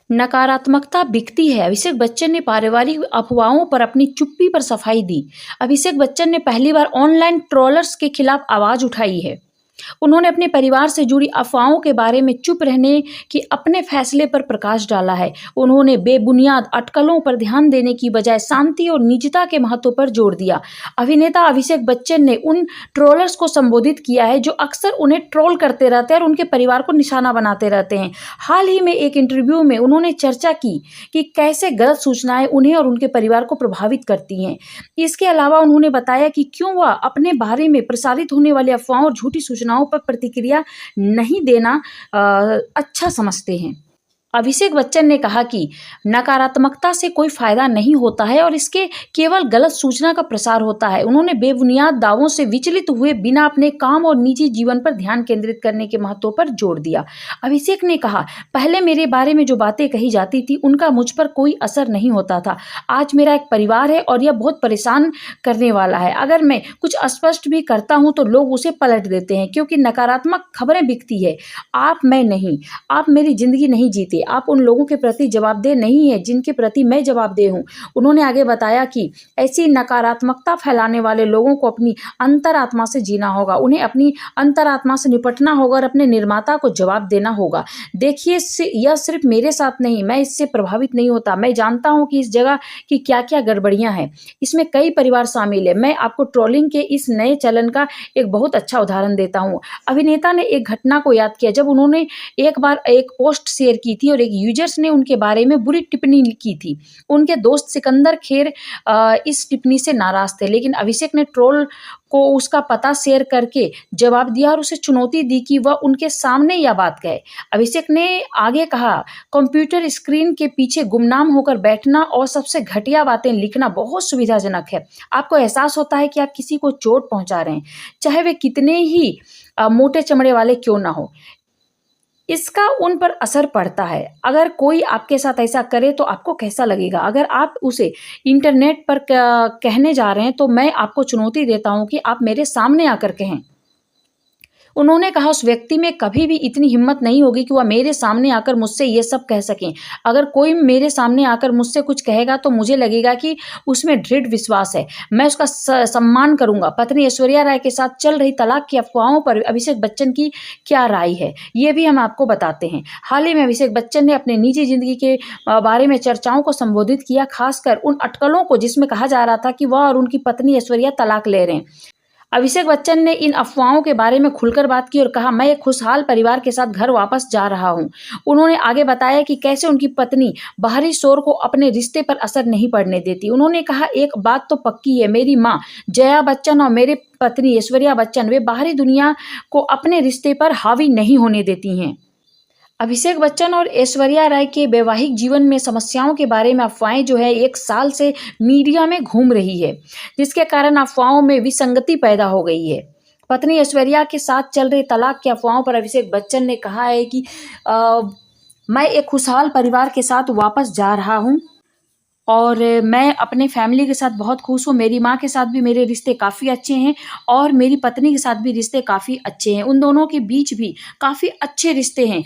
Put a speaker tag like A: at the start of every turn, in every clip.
A: नकारात्मकता बिकती है। अभिषेक बच्चन ने पारिवारिक अफवाहों पर अपनी चुप्पी पर सफाई दी। अभिषेक बच्चन ने पहली बार ऑनलाइन ट्रोलर्स के खिलाफ आवाज उठाई है। उन्होंने अपने परिवार से जुड़ी अफवाहों के बारे में चुप रहने के अपने फैसले पर प्रकाश डाला है। उन्होंने बेबुनियाद अटकलों पर ध्यान देने की बजाय शांति और निजता के महत्व पर जोर दिया। अभिनेता अभिषेक बच्चन ने उन ट्रोलर्स को संबोधित किया है जो अक्सर उन्हें ट्रोल करते रहते हैं और उनके परिवार को निशाना बनाते रहते हैं। हाल ही में एक इंटरव्यू में उन्होंने चर्चा की कि कैसे गलत सूचनाएं उन्हें और उनके परिवार को प्रभावित करती हैं। इसके अलावा उन्होंने बताया कि क्यों वह अपने बारे में प्रसारित होने वाली अफवाहों और झूठी सूचनाओं पर प्रतिक्रिया नहीं देना अच्छा समझते हैं। अभिषेक बच्चन ने कहा कि नकारात्मकता से कोई फायदा नहीं होता है और इसके केवल गलत सूचना का प्रसार होता है। उन्होंने बेबुनियाद दावों से विचलित हुए बिना अपने काम और निजी जीवन पर ध्यान केंद्रित करने के महत्व पर जोर दिया। अभिषेक ने कहा, पहले मेरे बारे में जो बातें कही जाती थी उनका मुझ पर कोई असर नहीं होता था। आज मेरा एक परिवार है और यह बहुत परेशान करने वाला है। अगर मैं कुछ अस्पष्ट भी करता हूं तो लोग उसे पलट देते हैं क्योंकि नकारात्मक खबरें बिकती है। मैं नहीं, आप मेरी जिंदगी नहीं जीते। आप उन लोगों के प्रति जवाबदेह नहीं है जिनके प्रति मैं जवाबदेह हूं। उन्होंने आगे बताया कि ऐसी नकारात्मकता फैलाने वाले लोगों को अपनी अंतरात्मा से जीना होगा। उन्हें अपनी अंतरात्मा से निपटना होगा और अपने निर्माता को जवाब देना होगा। देखिए, यह सिर्फ मेरे साथ नहीं, मैं इससे प्रभावित नहीं होता। मैं जानता हूं कि इस जगह की क्या क्या गड़बड़ियां हैं। इसमें कई परिवार शामिल है। मैं आपको ट्रोलिंग के इस नए चलन का एक बहुत अच्छा उदाहरण देता हूं। अभिनेता ने एक घटना को याद किया जब उन्होंने एक बार एक पोस्ट शेयर की थी और एक यूजर्स ने उनके बारे में बुरी टिप्पणी की थी। उनके दोस्त सिकंदर खेर इस टिप्पणी से नाराज थे, लेकिन अभिषेक ने ट्रोल को उसका पता शेयर करके जवाब दिया और उसे चुनौती दी कि वह उनके सामने यह बात कहे। अभिषेक ने आगे कहा, कंप्यूटर स्क्रीन के पीछे गुमनाम होकर बैठना और सबसे घटिया बातें लिखना बहुत सुविधाजनक है। आपको एहसास होता है कि आप किसी को चोट पहुंचा रहे हैं, चाहे वे कितने ही मोटे चमड़े वाले क्यों ना हो। इसका उन पर असर पड़ता है। अगर कोई आपके साथ ऐसा करे तो आपको कैसा लगेगा? अगर आप उसे इंटरनेट पर कहने जा रहे हैं तो मैं आपको चुनौती देता हूं कि आप मेरे सामने आकर कहें। उन्होंने कहा, उस व्यक्ति में कभी भी इतनी हिम्मत नहीं होगी कि वह मेरे सामने आकर मुझसे ये सब कह सकें। अगर कोई मेरे सामने आकर मुझसे कुछ कहेगा तो मुझे लगेगा कि उसमें दृढ़ विश्वास है। मैं उसका सम्मान करूंगा। पत्नी ऐश्वर्या राय के साथ चल रही तलाक की अफवाहों पर अभिषेक बच्चन की क्या राय है, ये भी हम आपको बताते हैं। हाल ही में अभिषेक बच्चन ने अपने निजी जिंदगी के बारे में चर्चाओं को संबोधित किया, खासकर उन अटकलों को जिसमें कहा जा रहा था कि वह और उनकी पत्नी ऐश्वर्या तलाक ले रहे हैं। अभिषेक बच्चन ने इन अफवाहों के बारे में खुलकर बात की और कहा, मैं एक खुशहाल परिवार के साथ घर वापस जा रहा हूं। उन्होंने आगे बताया कि कैसे उनकी पत्नी बाहरी शोर को अपने रिश्ते पर असर नहीं पड़ने देती। उन्होंने कहा, एक बात तो पक्की है, मेरी माँ जया बच्चन और मेरी पत्नी ऐश्वर्या बच्चन वे बाहरी दुनिया को अपने रिश्ते पर हावी नहीं होने देती हैं। अभिषेक बच्चन और ऐश्वर्या राय के वैवाहिक जीवन में समस्याओं के बारे में अफवाहें जो है 1 साल से मीडिया में घूम रही है, जिसके कारण अफवाहों में विसंगति पैदा हो गई है। पत्नी ऐश्वर्या के साथ चल रही तलाक की अफवाहों पर अभिषेक बच्चन ने कहा है कि मैं एक खुशहाल परिवार के साथ वापस जा रहा हूं और मैं अपने फैमिली के साथ बहुत खुश हूँ। मेरी माँ के साथ भी मेरे रिश्ते काफ़ी अच्छे हैं और मेरी पत्नी के साथ भी रिश्ते काफ़ी अच्छे हैं। उन दोनों के बीच भी काफ़ी अच्छे रिश्ते हैं,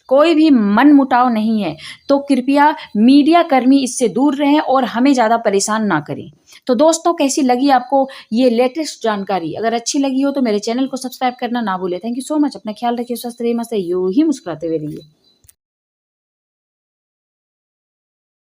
A: कोई भी मनमुटाव नहीं है। तो कृपया मीडिया कर्मी इससे दूर रहें और हमें ज़्यादा परेशान ना करें। तो दोस्तों, कैसी लगी आपको ये लेटेस्ट जानकारी? अगर अच्छी लगी हो तो मेरे चैनल को सब्सक्राइब करना ना भूलें। Thank you so much. अपना ख्याल रखिए, स्वस्थ रहिए, मस्त यूं ही मुस्कुराते हुए रहिए।